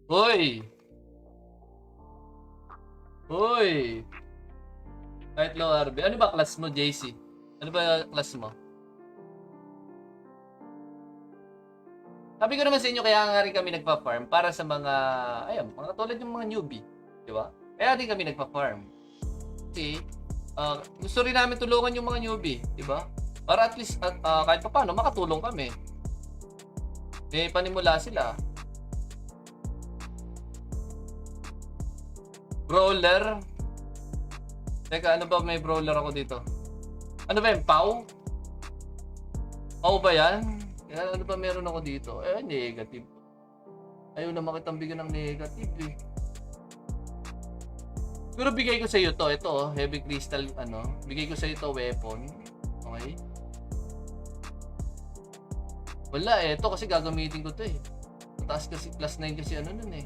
Hoy! Hoy! Kahit low RB. Ano ba class mo, JC? Ano ba class mo? Sabi ko naman sa inyo, kaya nga rin kami nagpa-farm para sa mga, ayan, mga katulad yung mga newbie. Di ba? Kaya din kami nagpa-farm. Kasi, gusto rin namin tulungan yung mga newbie. Di ba? Para at least, kahit pa paano, makatulong kami. May panimula sila. Brawler. Teka, ano ba may brawler ako dito? Ano ba yung Pau? Pau ba yan? Ano ba meron ako dito? Negative. Ayaw na makitang bigyan ng negative eh. Pero bigay ko sa iyo to. Ito oh, heavy crystal ano. Bigay ko sa iyo to weapon. Okay? Wala eh. Ito kasi gagamitin ko to eh. Mataas kasi class 9 kasi ano nun eh.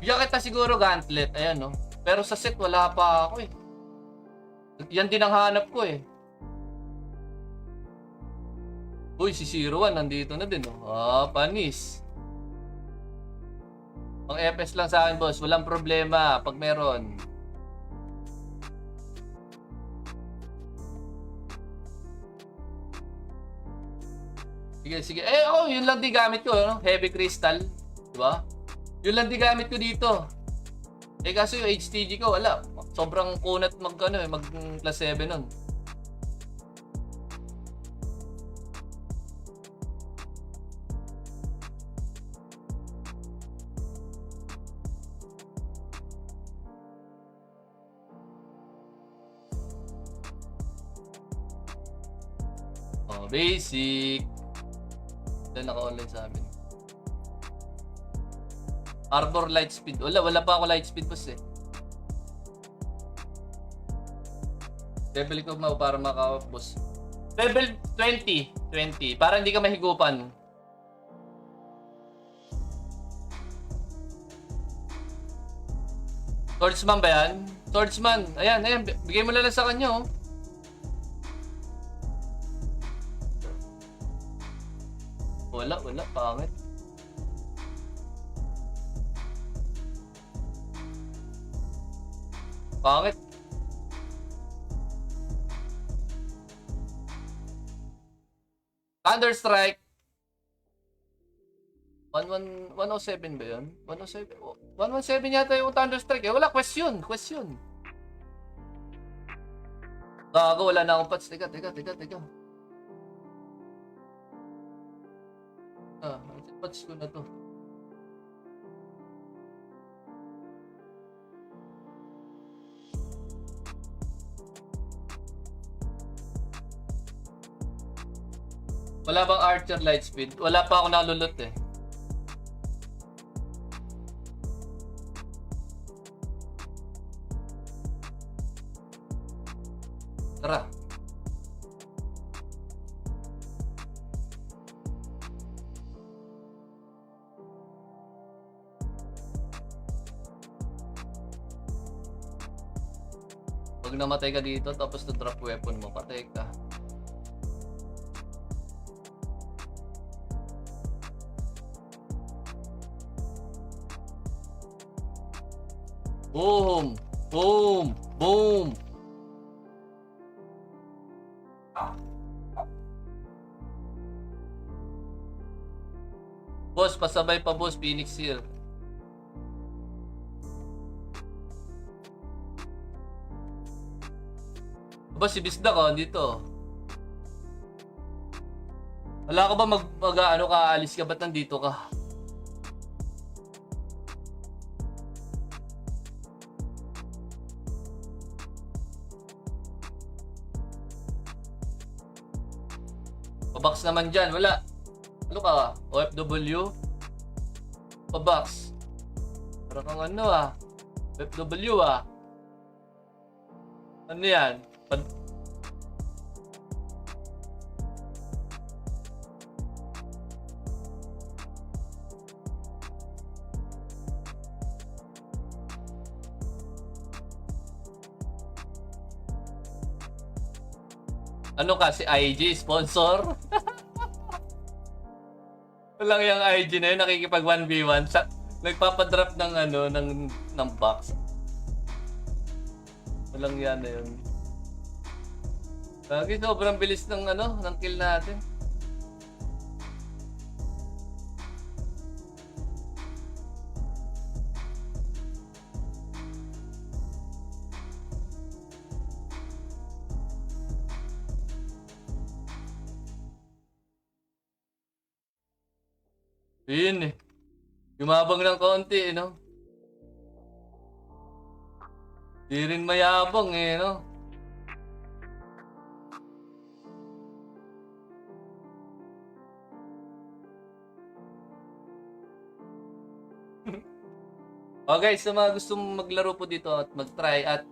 Bigyan kita siguro gauntlet. Ayan no. Pero sa set wala pa ako eh. Yan din ang hanap ko eh. Uy, si 01 nandito na din oh. Panis. Ang FS lang sa akin boss. Walang problema pag meron. Sige. Yun lang din gamit ko, no? Heavy crystal, 'di ba? Yun lang din gamit ko dito. Kaso yung HTG ko wala. Sobrang kunat mag plus 7 nun. Basic. Dahil naka-online sa amin. Arbor light speed. Wala pa ako light speed boss eh. Level ko mo para maka-boss. Level 20. Para hindi ka mahigupan. Swordsman ba yan? Swordsman. Ayan. Bigay mo lang sa kanya oh. Wala. Pangit. Pangit. Thunderstrike. 107 ba yun? 107? 117 yata yung Thunderstrike. Wala, question. Gago, wala na akong patch. Teka. Patch ko na to. Wala bang Archer Lightspeed? Wala pa ako nalulot eh. Tara. Pag namatay ka dito tapos na-drop weapon mo, patay ka. Boom! Boss, pasabay pa boss, Phoenix here. Boss, si Bisda ka dito. Wala ka ba aalis ka? Ba't nandito ka? Pabox naman dyan, wala. Ano ka? OFW? Pabox. Para kang OFW Ano yan? Ano kasi IG sponsor? Walang yung IG na yun, nakikipag 1v1. Nagpapadrop ng ano, ng box. Walang yan na yun. Lagi sobrang bilis ng ano, ng kill natin. Yun eh. Yumabang ng konti, no? Di rin mayabang eh, no? Oh guys, sa mga gustong maglaro po dito at mag-try at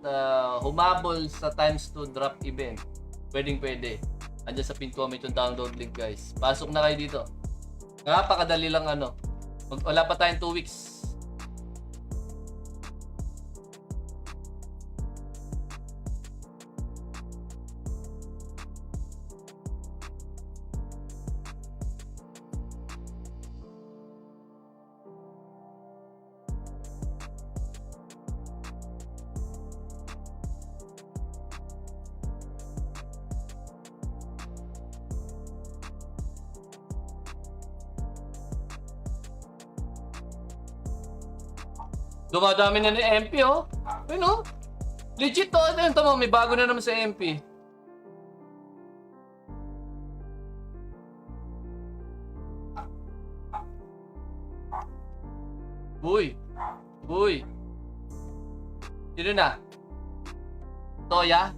humabol sa times 2 drop event, pwede. Andiyan sa pin comment yung download link guys. Pasok na kayo dito. Napakadali lang ano. Wala pa tayong 2 weeks. Dumadami na ni MP, oh. Ayun, oh. Legit, oh. Ayun, tama, may bago na naman sa MP. Uy. Sino na? Toya?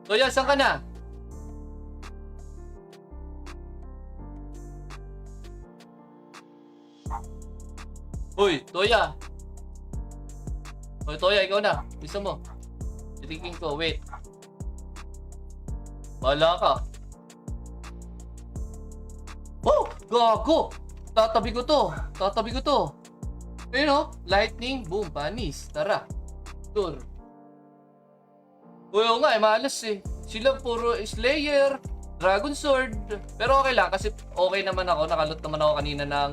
Toya, saan ka na? Uy, Toya. Oy, Toya, ikaw na. Bisa mo. Titingin ko. Wait. Wala ka. Oh! Gago! Tatabi ko to. Ayun o. Lightning. Boom. Panis. Tara. Tur. Uy, nga. Malas eh. Sila puro Slayer. Dragon Sword. Pero okay lang. Kasi okay naman ako. Nakalot naman ako kanina ng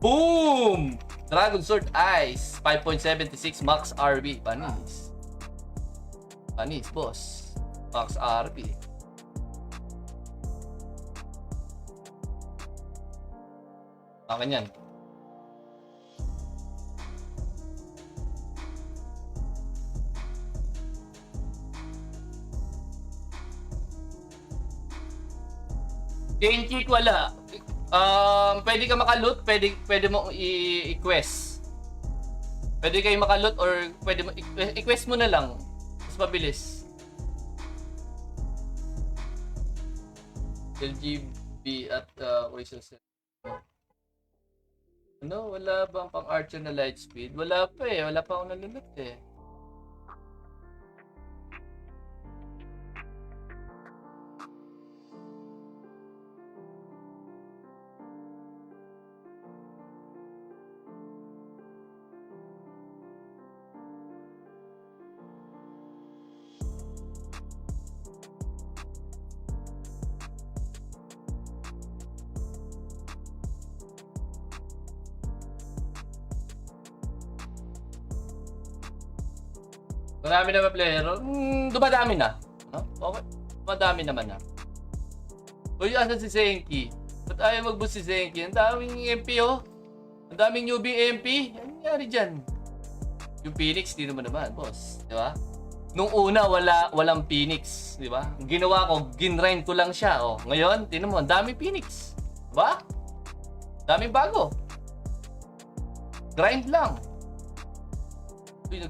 boom! Dragon Sword Ice, 5.76 Max RB. Panis, boss. Max RB. Akin yan. Game kick wala. Pwede ka maka-loot, pwede mo i-quest. Pwede kayo maka-loot or pwede mo i-quest mo na lang. Mas mabilis. LGB at Oasis. Ano, wala bang pang Archer na light speed? Wala pa eh, wala pa akong nalulot eh. Marami na ba player? Dumadami na. No? Okay. Dumadami naman na. Uy, asan si Zenki? Ba't ayaw mag-boost si Zenki? Ang daming MP, oh. Ang daming newbie MP. Ano nangyari dyan? Yung Phoenix, di naman, boss. Di ba? Nung una, walang Phoenix. Di ba? Ginawa ko, ginrind ko lang siya. Oh. Ngayon, tinan mo, ang daming Phoenix. Di ba? Daming bago. Grind lang. Uy,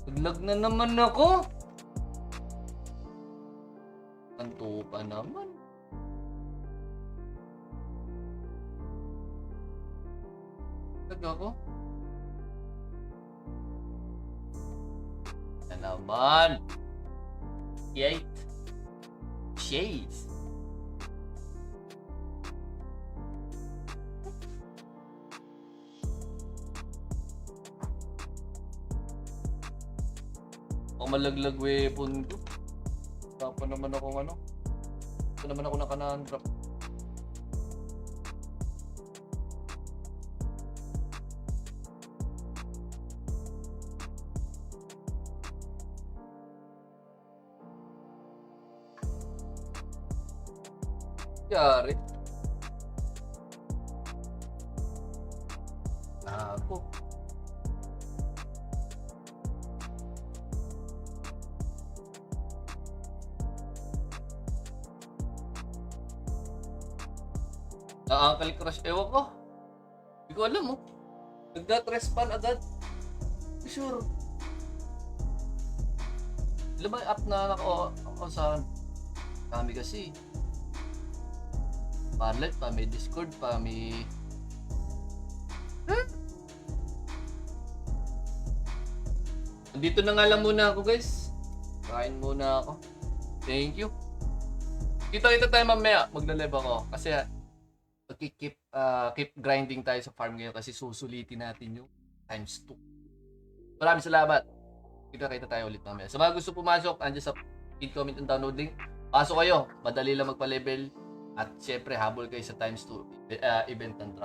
naglag na naman ako. Kanto pa naman. Naglag ako. Na naman. Yay. Shades. Malaglag weapon ko. Tapa naman ako ano. Ito naman ako naka-non-drop. Yari. Ako. Uncle Crush, ewan ko. Hindi ko alam, oh. Nagda-respawn agad. Sure. Ilan ba yung app na ako sa kami kasi? Parlet pa, may Discord pa, may... Dito na nga lang muna ako, guys. Kain muna ako. Thank you. Kita tayo mamaya. Magla-live ako. Kasi keep grinding tayo sa farm ngayon kasi susulitin natin yung times 2. Maraming salamat. Kita tayo ulit mamaya. Sa mga gusto pumasok, andyan sa pin comment and download link. Pasok kayo. Madali lang magpa-level. At syempre, habol kayo sa times 2 event ng drop.